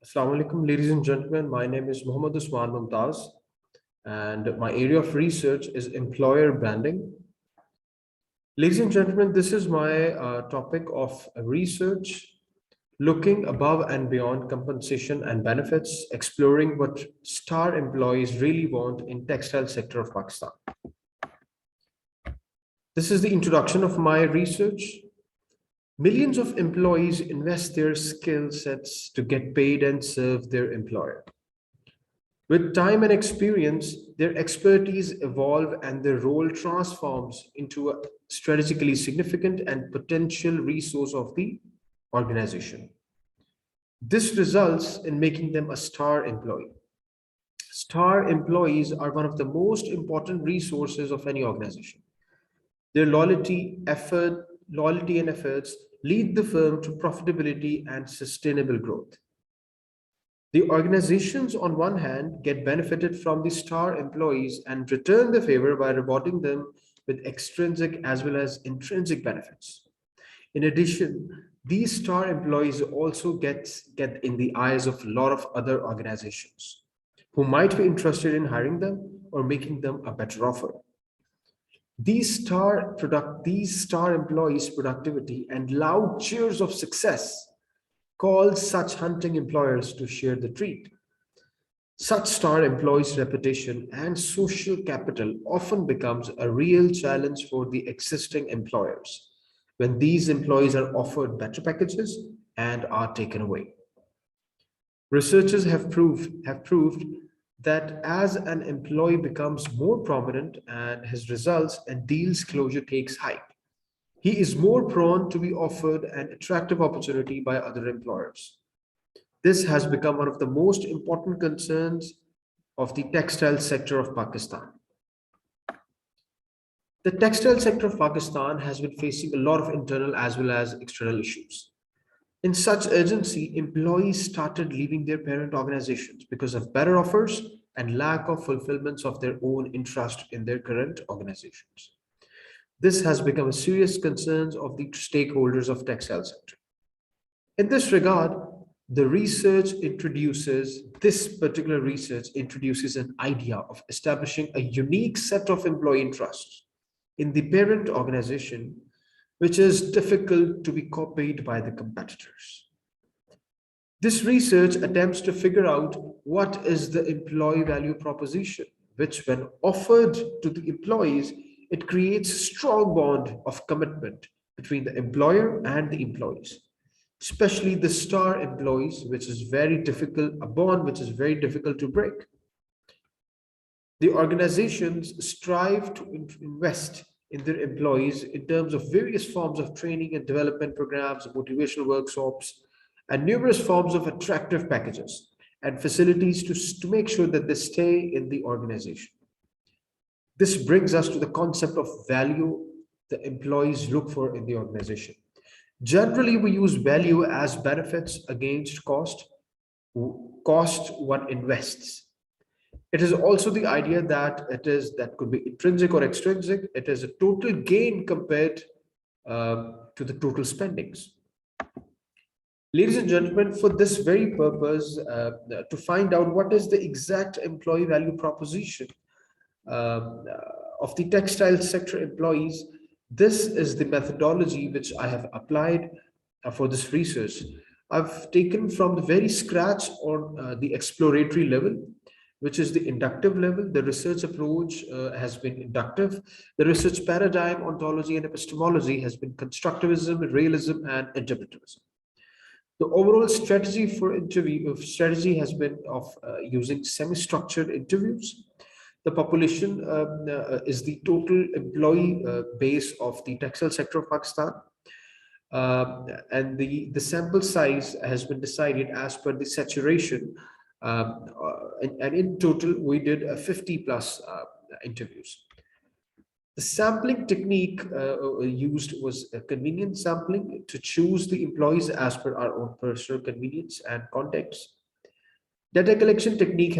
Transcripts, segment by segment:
Assalamu alaikum, ladies and gentlemen. My name is Usman Mumtaz, and my area of research is employer branding. Ladies and gentlemen, this is my topic of research, looking above and beyond compensation and benefits, exploring what star employees really want in textile sector of Pakistan. This is the introduction of my research. Millions of employees invest their skill sets to get paid and serve their employer. With time and experience, their expertise evolve and their role transforms into a strategically significant and potential resource of the organization. This results in making them a star employee. Star employees are one of the most important resources of any organization. Their loyalty and efforts lead the firm to profitability and sustainable growth. The organizations, on one hand, get benefited from the star employees and return the favor by rewarding them with extrinsic as well as intrinsic benefits. In addition, these star employees also get in the eyes of a lot of other organizations who might be interested in hiring them or making them a better offer. These star employees' productivity and loud cheers of success call such hunting employers to share the treat. Such star employees' reputation and social capital often becomes a real challenge for the existing employers when these employees are offered better packages and are taken away. Researchers have proved that as an employee becomes more prominent and his results and deals closure takes height, he is more prone to be offered an attractive opportunity by other employers. This has become one of the most important concerns of the textile sector of Pakistan. The textile sector of Pakistan has been facing a lot of internal as well as external issues. In such urgency, employees started leaving their parent organizations because of better offers and lack of fulfillments of their own interest in their current organizations. This has become a serious concern of the stakeholders of textile sector. In this regard, this particular research introduces an idea of establishing a unique set of employee interests in the parent organization, which is difficult to be copied by the competitors. This research attempts to figure out what is the employee value proposition, which when offered to the employees, it creates a strong bond of commitment between the employer and the employees, especially the star employees, a bond which is very difficult to break. The organizations strive to invest in their employees in terms of various forms of training and development programs, motivational workshops, and numerous forms of attractive packages and facilities to make sure that they stay in the organization. This brings us to the concept of value the employees look for in the organization. Generally, we use value as benefits against cost one invests. It is also the idea that could be intrinsic or extrinsic. It is a total gain compared to the total spendings. Ladies and gentlemen, for this very purpose, to find out what is the exact employee value proposition of the textile sector employees, this is the methodology which I have applied for this research. I've taken from the very scratch on the exploratory level, which is the inductive level. The research approach has been inductive. The research paradigm, ontology, and epistemology has been constructivism, realism, and interpretivism. The overall strategy has been of using semi-structured interviews. The population is the total employee base of the textile sector of Pakistan. And the sample size has been decided as per the saturation. And in total, we did 50 plus interviews. The sampling technique used was a convenience sampling to choose the employees as per our own personal convenience and context. Data collection technique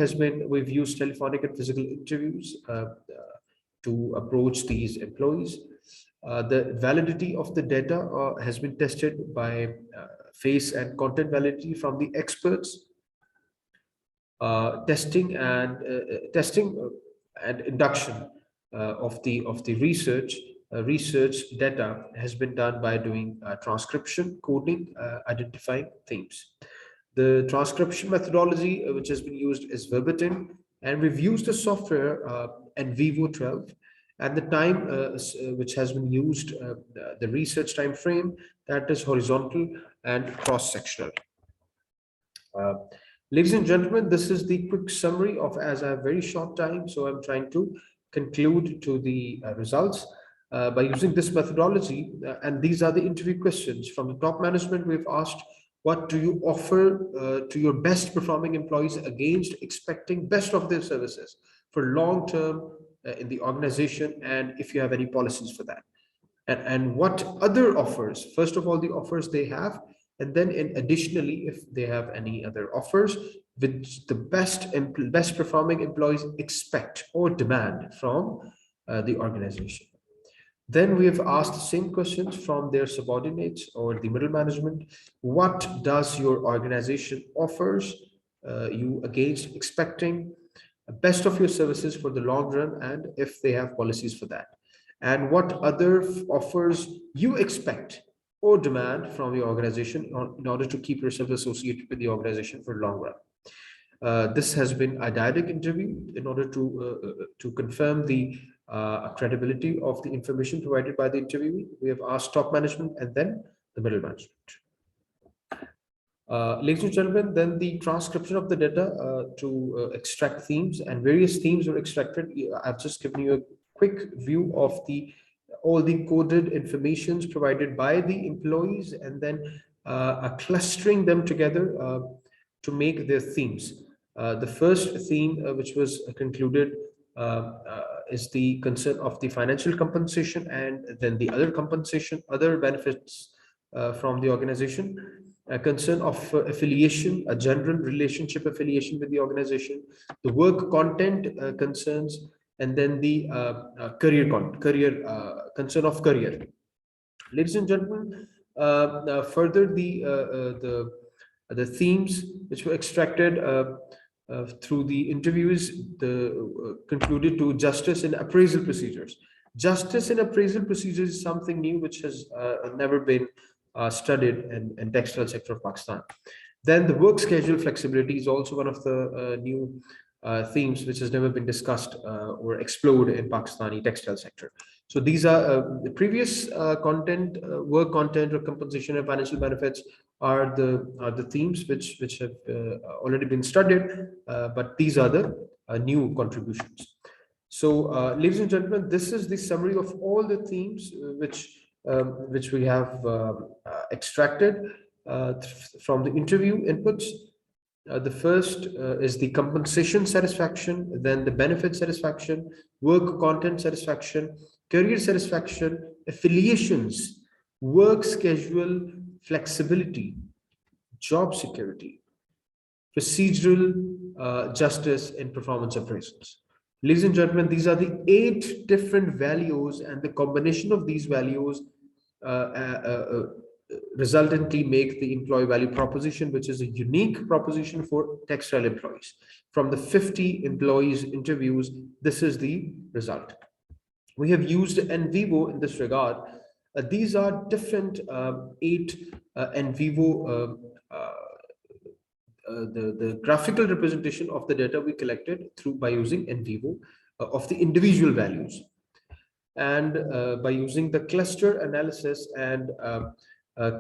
we've used telephonic and physical interviews to approach these employees. The validity of the data has been tested by face and content validity from the experts testing and induction of the research data has been done by doing transcription, coding, identifying themes. The transcription methodology which has been used is verbatim, and we've used the software NVivo 12, and the time which has been used, the research time frame, that is horizontal and cross-sectional. Uh, Ladies and gentlemen, this is the quick summary of, as I have very short time, so I'm trying to conclude to the results by using this methodology. And these are the interview questions. From the top management, we've asked, what do you offer to your best performing employees against expecting best of their services for long term in the organization, and if you have any policies for that? And what other offers, first of all, the offers they have, and then in additionally, if they have any other offers which the best performing employees expect or demand from the organization. Then we have asked the same questions from their subordinates or the middle management. What does your organization offers you against expecting best of your services for the long run, and if they have policies for that? And what other offers you expect or demand from the organization in order to keep yourself associated with the organization for long run. This has been a direct interview in order to confirm the credibility of the information provided by the interviewee. We have asked top management and then the middle management. Ladies and gentlemen, then the transcription of the data to extract themes, and various themes were extracted. I've just given you a quick view of all the coded informations provided by the employees, and then clustering them together to make their themes. The first theme which was concluded is the concern of the financial compensation, and then the other compensation, other benefits from the organization, a concern of affiliation, a general relationship affiliation with the organization, the work content concerns, and then the concern of career. Ladies and gentlemen, further the themes which were extracted through the interviews, concluded to justice in appraisal procedures. Justice in appraisal procedures is something new which has never been studied in textile sector of Pakistan. Then the work schedule flexibility is also one of the new themes which has never been discussed or explored in Pakistani textile sector. So these are the previous content, work content or compensation and financial benefits are the themes which have already been studied, but these are the new contributions. So ladies and gentlemen, this is the summary of all the themes which we have extracted from the interview inputs. The first is the compensation satisfaction, then the benefit satisfaction, work content satisfaction, career satisfaction, affiliations, work schedule flexibility, job security, procedural justice in performance appraisals. Ladies and gentlemen, these are the 8 different values, and the combination of these values resultantly make the employee value proposition, which is a unique proposition for textile employees. From the 50 employees interviews, this is the result. We have used NVivo in this regard. These are different 8 NVivo, the graphical representation of the data we collected by using NVivo of the individual values, and by using the cluster analysis and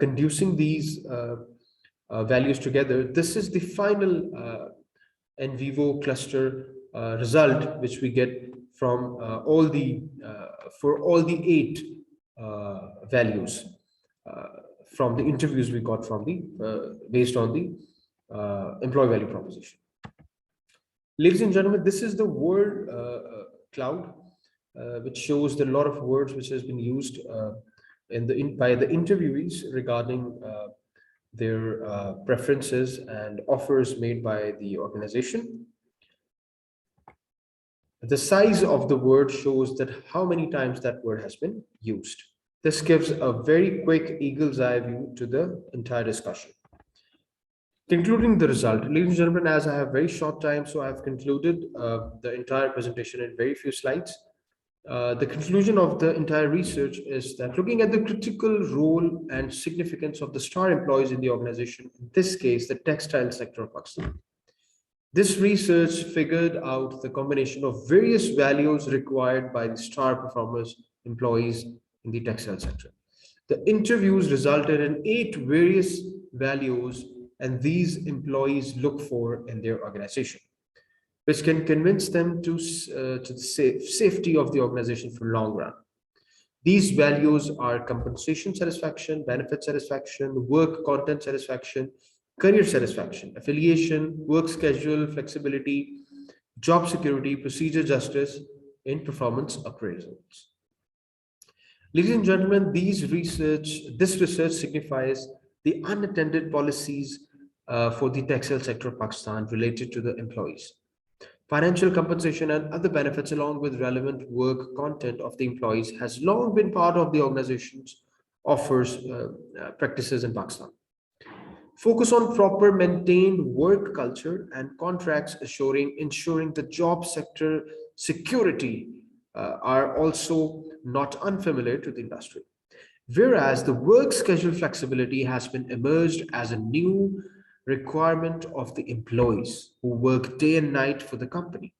conducing these values together, this is the final NVivo cluster result which we get from all the 8 values from the interviews we got from the based on the employee value proposition. Ladies and gentlemen, this is the word cloud which shows the lot of words which has been used by the interviewees regarding their preferences and offers made by the organization. The size of the word shows that how many times that word has been used. This gives a very quick eagle's eye view to the entire discussion. Concluding the result, ladies and gentlemen, as I have very short time, so I have concluded the entire presentation in very few slides. The conclusion of the entire research is that looking at the critical role and significance of the star employees in the organization, in this case, the textile sector of Pakistan, this research figured out the combination of various values required by the star performers employees in the textile sector. The interviews resulted in 8 various values, and these employees look for in their organization, which can convince them to the safety of the organization for long run. These values are compensation satisfaction, benefit satisfaction, work content satisfaction, career satisfaction, affiliation, work schedule, flexibility, job security, procedure justice in performance appraisals. Ladies and gentlemen, this research signifies the unattended policies for the textile sector of Pakistan related to the employees. Financial compensation and other benefits, along with relevant work content of the employees, has long been part of the organization's offers practices in Pakistan. Focus on proper maintained work culture and contracts ensuring the job sector security are also not unfamiliar to the industry. Whereas the work schedule flexibility has been emerged as a new requirement of the employees who work day and night for the company.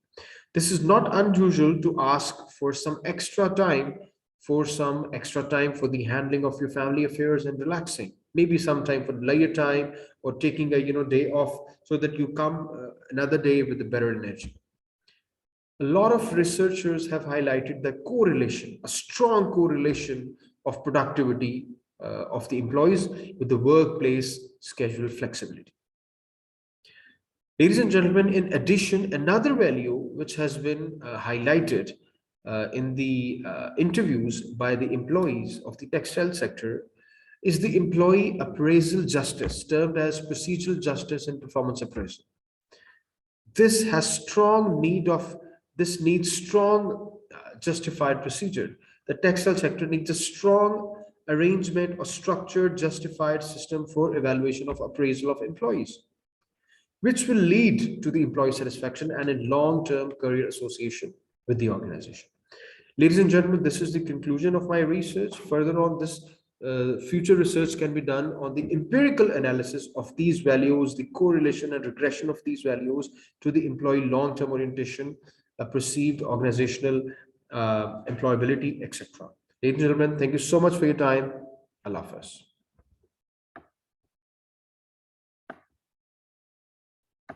This is not unusual to ask for some extra time, for the handling of your family affairs and relaxing. Maybe some time for leisure time or taking a day off so that you come another day with a better energy. A lot of researchers have highlighted the correlation, a strong correlation of productivity of the employees with the workplace schedule flexibility. Ladies and gentlemen, in addition, another value which has been highlighted in the interviews by the employees of the textile sector is the employee appraisal justice, termed as procedural justice and performance appraisal. This needs strong justified procedure. The textile sector needs a strong arrangement or structured justified system for evaluation of appraisal of employees, which will lead to the employee satisfaction and a long-term career association with the organization. Ladies and gentlemen, this is the conclusion of my research. Further on, this future research can be done on the empirical analysis of these values, the correlation and regression of these values to the employee long-term orientation, perceived organizational employability, etc. Ladies and gentlemen, thank you so much for your time. Allah Hafiz.